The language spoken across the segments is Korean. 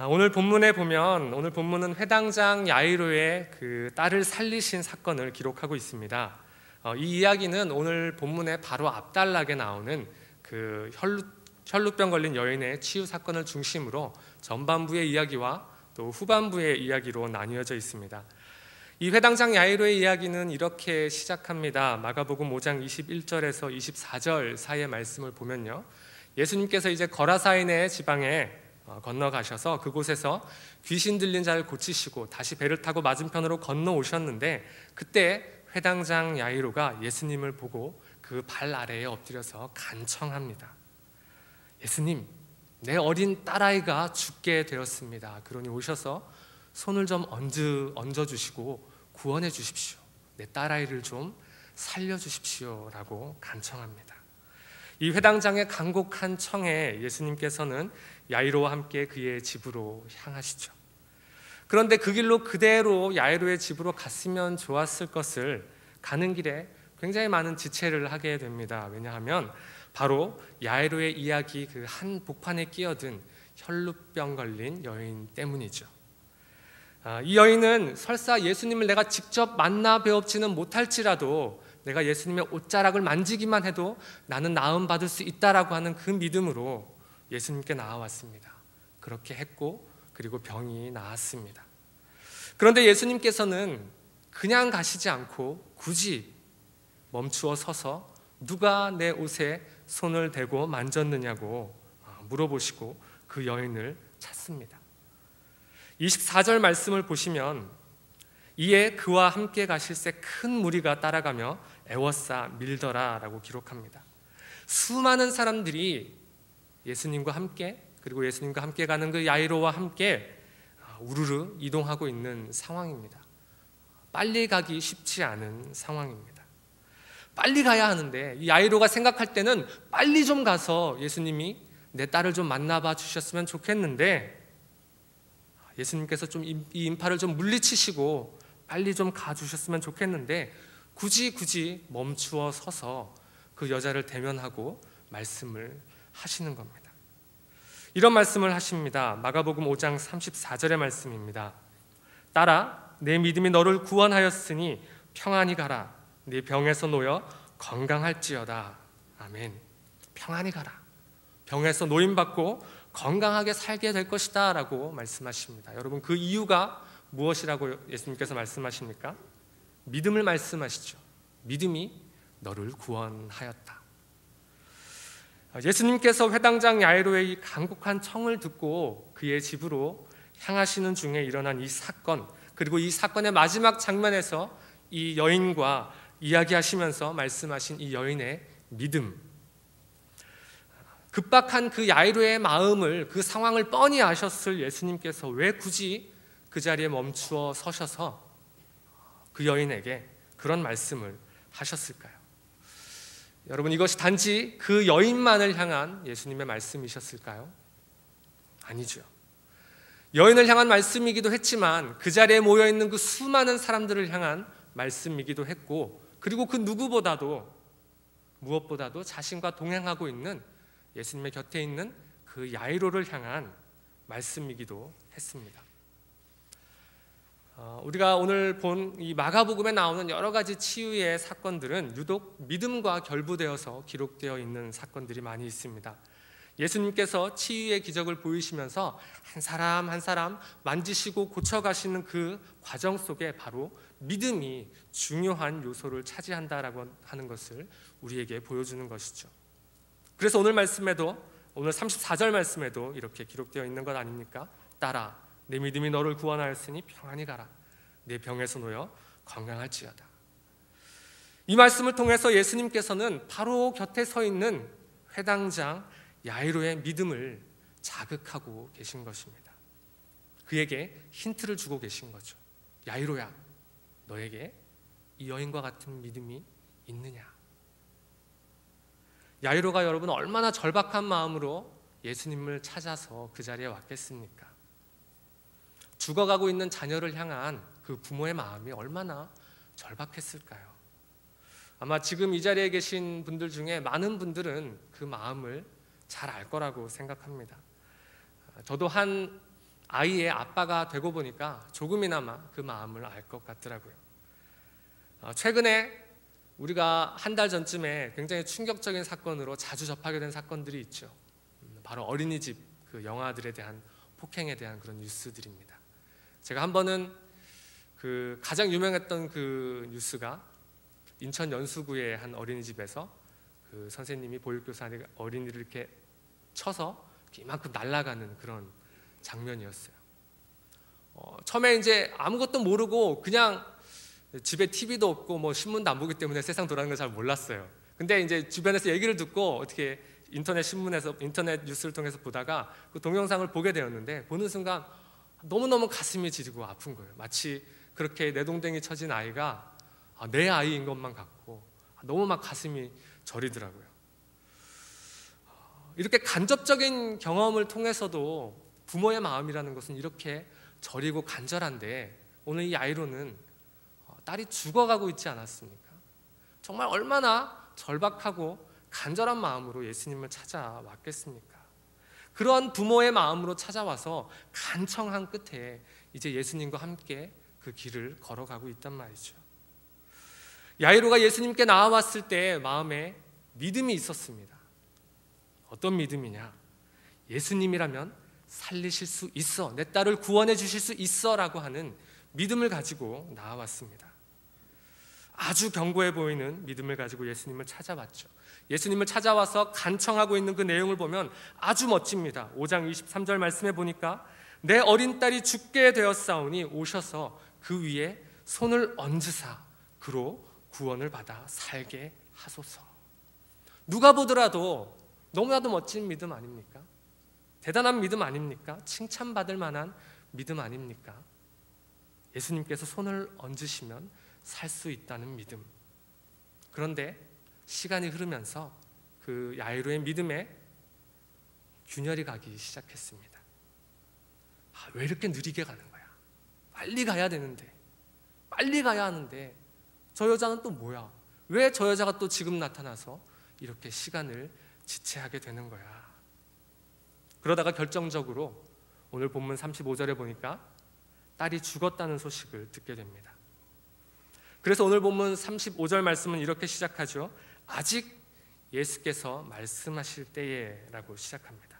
오늘 본문에 보면 오늘 본문은 회당장 야이로의 그 딸을 살리신 사건을 기록하고 있습니다. 이 이야기는 오늘 본문에 바로 앞달락에 나오는 그 혈루병 걸린 여인의 치유 사건을 중심으로 전반부의 이야기와 또 후반부의 이야기로 나뉘어져 있습니다. 이 회당장 야이로의 이야기는 이렇게 시작합니다. 마가복음 5장 21절에서 24절 사이의 말씀을 보면요, 예수님께서 이제 거라사인의 지방에 건너가셔서 그곳에서 귀신 들린 자를 고치시고 다시 배를 타고 맞은편으로 건너오셨는데, 그때 회당장 야이로가 예수님을 보고 그 발 아래에 엎드려서 간청합니다. 예수님, 내 어린 딸아이가 죽게 되었습니다. 그러니 오셔서 손을 좀 얹어주시고 구원해 주십시오. 내 딸아이를 좀 살려주십시오 라고 간청합니다. 이 회당장의 간곡한 청에 예수님께서는 야이로와 함께 그의 집으로 향하시죠. 그런데 그 길로 그대로 야이로의 집으로 갔으면 좋았을 것을 가는 길에 굉장히 많은 지체를 하게 됩니다. 왜냐하면 바로 야이로의 이야기 그 한 복판에 끼어든 혈루병 걸린 여인 때문이죠. 이 여인은 설사 예수님을 내가 직접 만나 뵈옵지는 못할지라도 내가 예수님의 옷자락을 만지기만 해도 나는 나음 받을 수 있다라고 하는 그 믿음으로 예수님께 나아왔습니다. 그렇게 했고 그리고 병이 나았습니다. 그런데 예수님께서는 그냥 가시지 않고 굳이 멈추어 서서 누가 내 옷에 손을 대고 만졌느냐고 물어보시고 그 여인을 찾습니다. 24절 말씀을 보시면 이에 그와 함께 가실새 큰 무리가 따라가며 애워싸 밀더라 라고 기록합니다. 수많은 사람들이 예수님과 함께, 그리고 예수님과 함께 가는 그 야이로와 함께 우르르 이동하고 있는 상황입니다. 빨리 가기 쉽지 않은 상황입니다. 빨리 가야 하는데 이 야이로가 생각할 때는 빨리 좀 가서 예수님이 내 딸을 좀 만나봐 주셨으면 좋겠는데, 예수님께서 좀 이 인파를 좀 물리치시고 빨리 좀 가주셨으면 좋겠는데 굳이 멈추어 서서 그 여자를 대면하고 말씀을 하시는 겁니다. 이런 말씀을 하십니다. 마가복음 5장 34절의 말씀입니다. 딸아, 내 믿음이 너를 구원하였으니 평안히 가라. 네 병에서 놓여 건강할지어다. 아멘. 평안히 가라. 병에서 노임받고 건강하게 살게 될 것이다 라고 말씀하십니다. 여러분, 그 이유가 무엇이라고 예수님께서 말씀하십니까? 믿음을 말씀하시죠. 믿음이 너를 구원하였다. 예수님께서 회당장 야이로의 이 간곡한 청을 듣고 그의 집으로 향하시는 중에 일어난 이 사건, 그리고 이 사건의 마지막 장면에서 이 여인과 이야기하시면서 말씀하신 이 여인의 믿음, 급박한 그 야이로의 마음을, 그 상황을 뻔히 아셨을 예수님께서 왜 굳이 그 자리에 멈추어 서셔서 그 여인에게 그런 말씀을 하셨을까요? 여러분, 이것이 단지 그 여인만을 향한 예수님의 말씀이셨을까요? 아니죠. 여인을 향한 말씀이기도 했지만 그 자리에 모여있는 그 수많은 사람들을 향한 말씀이기도 했고, 그리고 그 누구보다도, 무엇보다도 자신과 동행하고 있는 예수님의 곁에 있는 그 야이로를 향한 말씀이기도 했습니다. 우리가 오늘 본 이 마가복음에 나오는 여러 가지 치유의 사건들은 유독 믿음과 결부되어서 기록되어 있는 사건들이 많이 있습니다. 예수님께서 치유의 기적을 보이시면서 한 사람 한 사람 만지시고 고쳐가시는 그 과정 속에 바로 믿음이 중요한 요소를 차지한다라고 하는 것을 우리에게 보여주는 것이죠. 그래서 오늘 말씀에도, 오늘 34절 말씀에도 이렇게 기록되어 있는 것 아닙니까? 딸아, 내 믿음이 너를 구원하였으니 평안히 가라. 내 병에서 놓여 건강할지어다. 이 말씀을 통해서 예수님께서는 바로 곁에 서 있는 회당장 야이로의 믿음을 자극하고 계신 것입니다. 그에게 힌트를 주고 계신 거죠. 야이로야, 너에게 이 여인과 같은 믿음이 있느냐? 야이로가 여러분 얼마나 절박한 마음으로 예수님을 찾아서 그 자리에 왔겠습니까? 죽어가고 있는 자녀를 향한 그 부모의 마음이 얼마나 절박했을까요? 아마 지금 이 자리에 계신 분들 중에 많은 분들은 그 마음을 잘 알 거라고 생각합니다. 저도 한 아이의 아빠가 되고 보니까 조금이나마 그 마음을 알 것 같더라고요. 최근에 우리가 한 달 전쯤에 굉장히 충격적인 사건으로 자주 접하게 된 사건들이 있죠. 바로 어린이집 그 영아들에 대한 폭행에 대한 그런 뉴스들입니다. 제가 한 번은 그 가장 유명했던 그 뉴스가 인천 연수구의 한 어린이집에서 그 선생님이 보육교사 어린이를 이렇게 쳐서 이만큼 날아가는 그런 장면이었어요. 처음에 이제 아무것도 모르고 그냥 집에 TV도 없고 뭐 신문도 안 보기 때문에 세상 돌아가는 걸 잘 몰랐어요. 근데 이제 주변에서 얘기를 듣고 어떻게 인터넷 뉴스를 통해서 보다가 그 동영상을 보게 되었는데, 보는 순간 너무너무 가슴이 지리고 아픈 거예요. 마치 그렇게 내동댕이 쳐진 아이가 내 아이인 것만 같고 너무 막 가슴이 저리더라고요. 이렇게 간접적인 경험을 통해서도 부모의 마음이라는 것은 이렇게 저리고 간절한데, 오늘 이 야이로는 딸이 죽어가고 있지 않았습니까? 정말 얼마나 절박하고 간절한 마음으로 예수님을 찾아왔겠습니까? 그런 부모의 마음으로 찾아와서 간청한 끝에 이제 예수님과 함께 그 길을 걸어가고 있단 말이죠. 야이로가 예수님께 나와왔을 때 마음에 믿음이 있었습니다. 어떤 믿음이냐? 예수님이라면 살리실 수 있어, 내 딸을 구원해 주실 수 있어 라고 하는 믿음을 가지고 나와왔습니다. 아주 견고해 보이는 믿음을 가지고 예수님을 찾아왔죠. 예수님을 찾아와서 간청하고 있는 그 내용을 보면 아주 멋집니다. 5장 23절 말씀에 보니까 내 어린 딸이 죽게 되었사오니 오셔서 그 위에 손을 얹으사 그로 구원을 받아 살게 하소서. 누가 보더라도 너무나도 멋진 믿음 아닙니까? 대단한 믿음 아닙니까? 칭찬받을 만한 믿음 아닙니까? 예수님께서 손을 얹으시면 살 수 있다는 믿음. 그런데 시간이 흐르면서 그 야이로의 믿음에 균열이 가기 시작했습니다. 왜 이렇게 느리게 가는 거야? 빨리 가야 되는데, 빨리 가야 하는데 저 여자는 또 뭐야? 왜 저 여자가 또 지금 나타나서 이렇게 시간을 지체하게 되는 거야? 그러다가 결정적으로 오늘 본문 35절에 보니까 딸이 죽었다는 소식을 듣게 됩니다. 그래서 오늘 본문 35절 말씀은 이렇게 시작하죠. 아직 예수께서 말씀하실 때에 라고 시작합니다.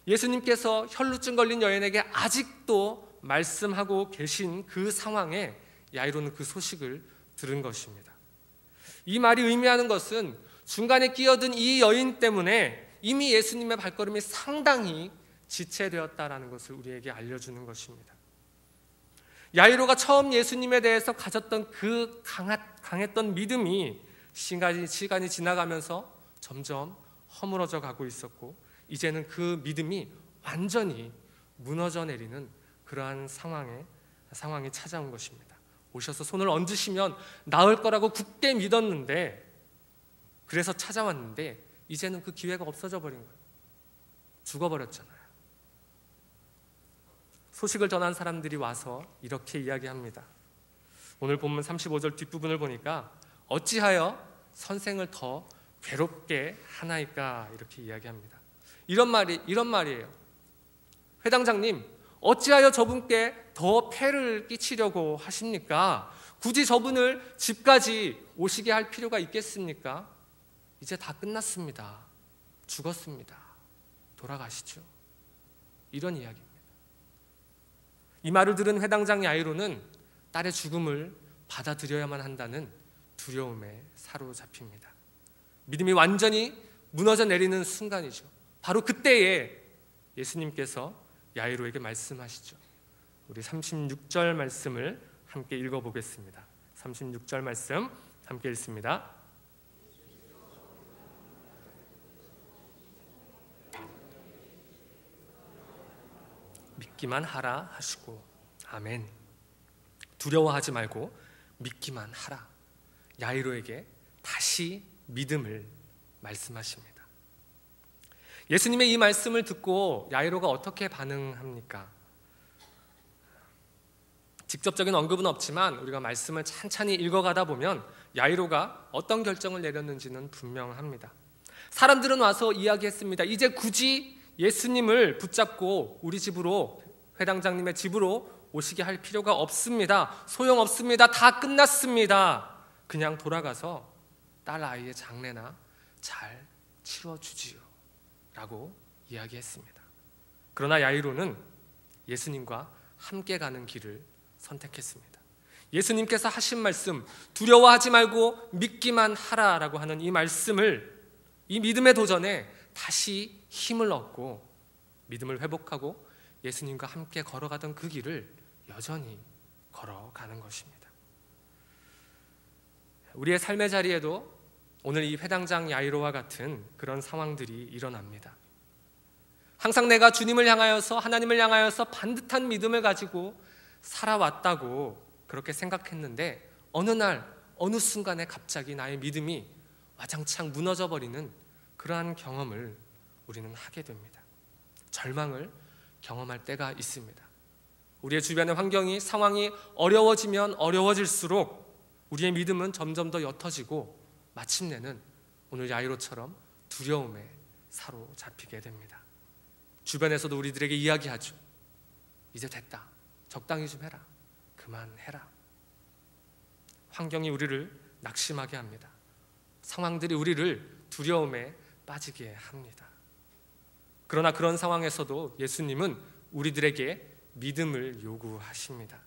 예수님께서 혈루증 걸린 여인에게 아직도 말씀하고 계신 그 상황에 야이로는 그 소식을 들은 것입니다. 이 말이 의미하는 것은 중간에 끼어든 이 여인 때문에 이미 예수님의 발걸음이 상당히 지체되었다라는 것을 우리에게 알려주는 것입니다. 야이로가 처음 예수님에 대해서 가졌던 그 강했던 믿음이 시간이 지나가면서 점점 허물어져 가고 있었고, 이제는 그 믿음이 완전히 무너져 내리는 그러한 상황이 찾아온 것입니다. 오셔서 손을 얹으시면 나을 거라고 굳게 믿었는데, 그래서 찾아왔는데 이제는 그 기회가 없어져 버린 거예요. 죽어버렸잖아요. 소식을 전한 사람들이 와서 이렇게 이야기합니다. 오늘 본문 35절 뒷부분을 보니까 어찌하여 선생을 더 괴롭게 하나이까 이렇게 이야기합니다. 이런 말이에요. 회당장님, 어찌하여 저분께 더 폐를 끼치려고 하십니까? 굳이 저분을 집까지 오시게 할 필요가 있겠습니까? 이제 다 끝났습니다. 죽었습니다. 돌아가시죠. 이런 이야기입니다. 이 말을 들은 회당장 야이로는 딸의 죽음을 받아들여야만 한다는 두려움에 사로잡힙니다. 믿음이 완전히 무너져 내리는 순간이죠. 바로 그때에 예수님께서 야이로에게 말씀하시죠. 우리 36절 말씀을 함께 읽어보겠습니다. 36절 말씀 함께 읽습니다. 믿기만 하라 하시고, 아멘. 두려워하지 말고 믿기만 하라. 야이로에게 다시 믿음을 말씀하십니다. 예수님의 이 말씀을 듣고 야이로가 어떻게 반응합니까? 직접적인 언급은 없지만 우리가 말씀을 찬찬히 읽어가다 보면 야이로가 어떤 결정을 내렸는지는 분명합니다. 사람들은 와서 이야기했습니다. 이제 굳이 예수님을 붙잡고 우리 집으로 회당장님의 집으로 오시게 할 필요가 없습니다. 소용없습니다. 다 끝났습니다. 그냥 돌아가서 딸 아이의 장례나 잘 치러주지요 라고 이야기했습니다. 그러나 야이로는 예수님과 함께 가는 길을 선택했습니다. 예수님께서 하신 말씀, 두려워하지 말고 믿기만 하라라고 하는 이 말씀을, 이 믿음의 도전에 다시 힘을 얻고 믿음을 회복하고 예수님과 함께 걸어가던 그 길을 여전히 걸어가는 것입니다. 우리의 삶의 자리에도 오늘 이 회당장 야이로와 같은 그런 상황들이 일어납니다. 항상 내가 주님을 향하여서, 하나님을 향하여서 반듯한 믿음을 가지고 살아왔다고 그렇게 생각했는데 어느 날 어느 순간에 갑자기 나의 믿음이 와장창 무너져 버리는 그러한 경험을 우리는 하게 됩니다. 절망을 경험할 때가 있습니다. 우리의 주변의 환경이, 상황이 어려워지면 어려워질수록 우리의 믿음은 점점 더 옅어지고 마침내는 오늘 야이로처럼 두려움에 사로잡히게 됩니다. 주변에서도 우리들에게 이야기하죠. 이제 됐다. 적당히 좀 해라. 그만해라. 환경이 우리를 낙심하게 합니다. 상황들이 우리를 두려움에 빠지게 합니다. 그러나 그런 상황에서도 예수님은 우리들에게 믿음을 요구하십니다.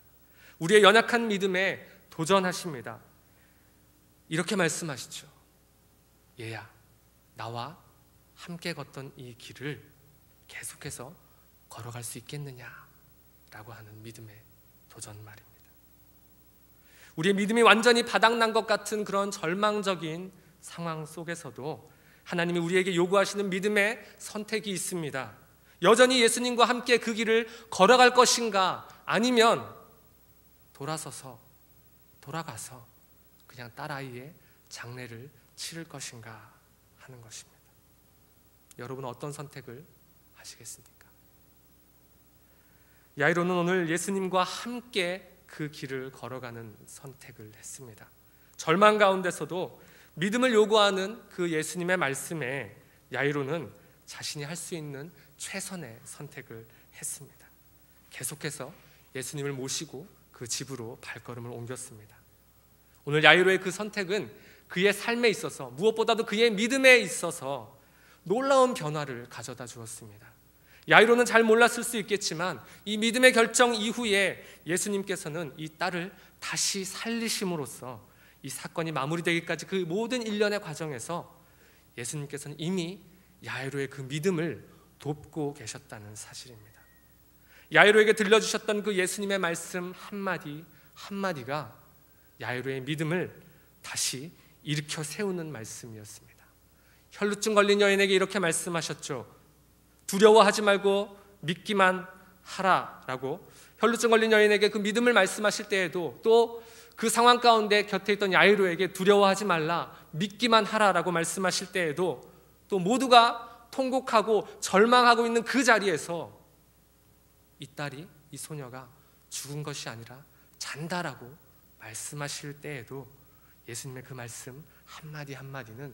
우리의 연약한 믿음에 도전하십니다. 이렇게 말씀하시죠. 얘야, 나와 함께 걷던 이 길을 계속해서 걸어갈 수 있겠느냐 라고 하는 믿음의 도전 말입니다. 우리의 믿음이 완전히 바닥난 것 같은 그런 절망적인 상황 속에서도 하나님이 우리에게 요구하시는 믿음의 선택이 있습니다. 여전히 예수님과 함께 그 길을 걸어갈 것인가, 아니면 돌아가서 그냥 딸아이의 장례를 치를 것인가 하는 것입니다. 여러분은 어떤 선택을 하시겠습니까? 야이로는 오늘 예수님과 함께 그 길을 걸어가는 선택을 했습니다. 절망 가운데서도 믿음을 요구하는 그 예수님의 말씀에 야이로는 자신이 할 수 있는 최선의 선택을 했습니다. 계속해서 예수님을 모시고 그 집으로 발걸음을 옮겼습니다. 오늘 야이로의 그 선택은 그의 삶에 있어서, 무엇보다도 그의 믿음에 있어서 놀라운 변화를 가져다 주었습니다. 야이로는 잘 몰랐을 수 있겠지만 이 믿음의 결정 이후에 예수님께서는 이 딸을 다시 살리심으로써 이 사건이 마무리되기까지 그 모든 일련의 과정에서 예수님께서는 이미 야이로의 그 믿음을 돕고 계셨다는 사실입니다. 야이로에게 들려주셨던 그 예수님의 말씀 한마디 한마디가 야이로의 믿음을 다시 일으켜 세우는 말씀이었습니다. 혈루증 걸린 여인에게 이렇게 말씀하셨죠. 두려워하지 말고 믿기만 하라라고 혈루증 걸린 여인에게 그 믿음을 말씀하실 때에도 또 그 상황 가운데 곁에 있던 야이로에게 두려워하지 말라, 믿기만 하라라고 말씀하실 때에도 또 모두가 통곡하고 절망하고 있는 그 자리에서 이 딸이, 이 소녀가 죽은 것이 아니라 잔다라고 말씀하실 때에도 예수님의 그 말씀 한마디 한마디는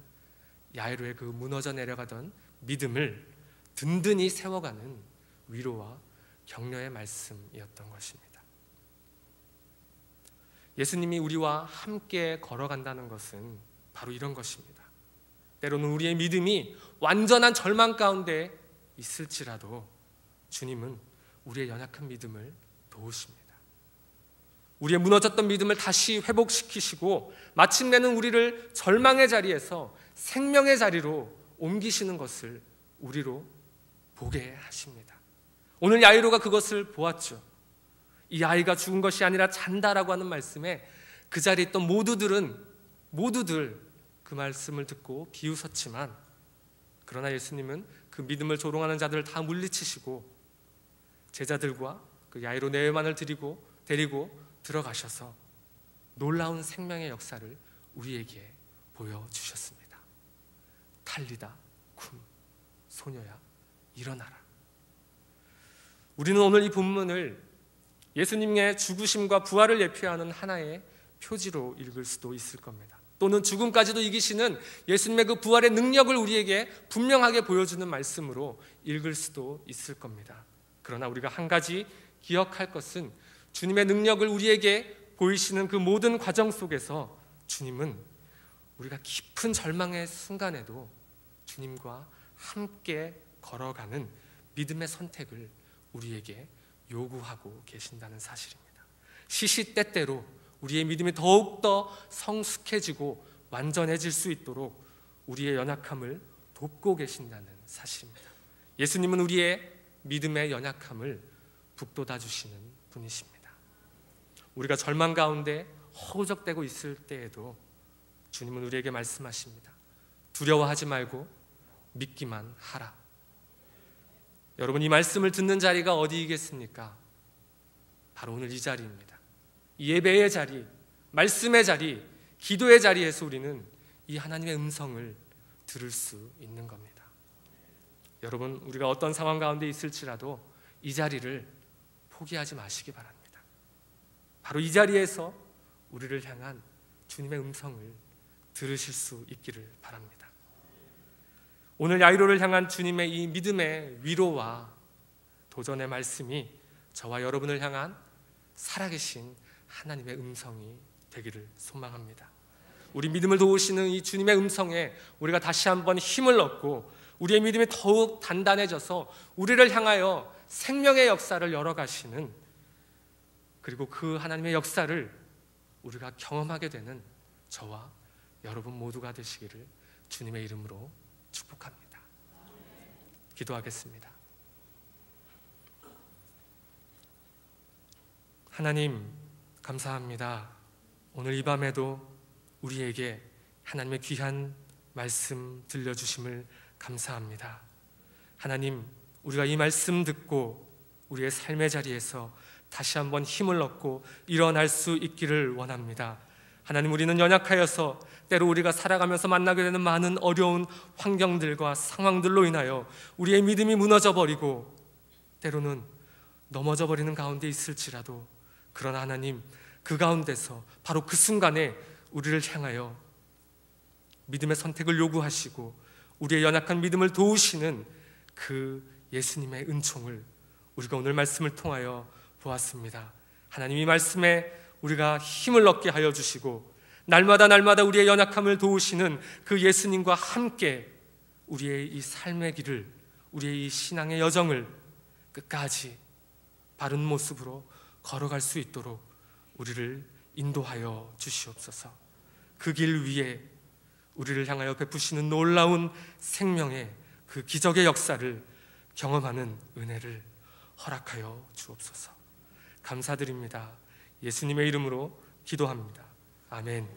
야이로의 그 무너져 내려가던 믿음을 든든히 세워가는 위로와 격려의 말씀이었던 것입니다. 예수님이 우리와 함께 걸어간다는 것은 바로 이런 것입니다. 때로는 우리의 믿음이 완전한 절망 가운데 있을지라도 주님은 우리의 연약한 믿음을 도우십니다. 우리의 무너졌던 믿음을 다시 회복시키시고 마침내는 우리를 절망의 자리에서 생명의 자리로 옮기시는 것을 우리로 보게 하십니다. 오늘 야이로가 그것을 보았죠. 이 아이가 죽은 것이 아니라 잔다라고 하는 말씀에 그 자리에 있던 모두들 그 말씀을 듣고 비웃었지만, 그러나 예수님은 그 믿음을 조롱하는 자들을 다 물리치시고 제자들과 그 야이로 네외만을 데리고 들어가셔서 놀라운 생명의 역사를 우리에게 보여주셨습니다. 탈리다 쿰, 소녀야 일어나라. 우리는 오늘 이 본문을 예수님의 죽으심과 부활을 예표하는 하나의 표지로 읽을 수도 있을 겁니다. 또는 죽음까지도 이기시는 예수님의 그 부활의 능력을 우리에게 분명하게 보여주는 말씀으로 읽을 수도 있을 겁니다. 그러나 우리가 한 가지 기억할 것은 주님의 능력을 우리에게 보이시는 그 모든 과정 속에서 주님은 우리가 깊은 절망의 순간에도 주님과 함께 걸어가는 믿음의 선택을 우리에게 요구하고 계신다는 사실입니다. 시시때때로 우리의 믿음이 더욱더 성숙해지고 완전해질 수 있도록 우리의 연약함을 돕고 계신다는 사실입니다. 예수님은 우리의 믿음의 연약함을 북돋아 주시는 분이십니다. 우리가 절망 가운데 허우적대고 있을 때에도 주님은 우리에게 말씀하십니다. 두려워하지 말고 믿기만 하라. 여러분, 이 말씀을 듣는 자리가 어디이겠습니까? 바로 오늘 이 자리입니다. 이 예배의 자리, 말씀의 자리, 기도의 자리에서 우리는 이 하나님의 음성을 들을 수 있는 겁니다. 여러분, 우리가 어떤 상황 가운데 있을지라도 이 자리를 포기하지 마시기 바랍니다. 바로 이 자리에서 우리를 향한 주님의 음성을 들으실 수 있기를 바랍니다. 오늘 야이로를 향한 주님의 이 믿음의 위로와 도전의 말씀이 저와 여러분을 향한 살아계신 하나님의 음성이 되기를 소망합니다. 우리 믿음을 도우시는 이 주님의 음성에 우리가 다시 한번 힘을 얻고 우리의 믿음이 더욱 단단해져서 우리를 향하여 생명의 역사를 열어가시는, 그리고 그 하나님의 역사를 우리가 경험하게 되는 저와 여러분 모두가 되시기를 주님의 이름으로 축복합니다. 기도하겠습니다. 하나님, 감사합니다. 오늘 이 밤에도 우리에게 하나님의 귀한 말씀 들려주심을 감사합니다. 하나님, 우리가 이 말씀 듣고 우리의 삶의 자리에서 다시 한번 힘을 얻고 일어날 수 있기를 원합니다. 하나님, 우리는 연약하여서 때로 우리가 살아가면서 만나게 되는 많은 어려운 환경들과 상황들로 인하여 우리의 믿음이 무너져 버리고 때로는 넘어져 버리는 가운데 있을지라도, 그러나 하나님, 그 가운데서 바로 그 순간에 우리를 향하여 믿음의 선택을 요구하시고 우리의 연약한 믿음을 도우시는 그 예수님의 은총을 우리가 오늘 말씀을 통하여 보았습니다. 하나님, 이 말씀에 우리가 힘을 얻게 하여 주시고 날마다 우리의 연약함을 도우시는 그 예수님과 함께 우리의 이 삶의 길을, 우리의 이 신앙의 여정을 끝까지 바른 모습으로 걸어갈 수 있도록 우리를 인도하여 주시옵소서. 그 길 위에 우리를 향하여 베푸시는 놀라운 생명의 그 기적의 역사를 경험하는 은혜를 허락하여 주옵소서. 감사드립니다. 예수님의 이름으로 기도합니다. 아멘.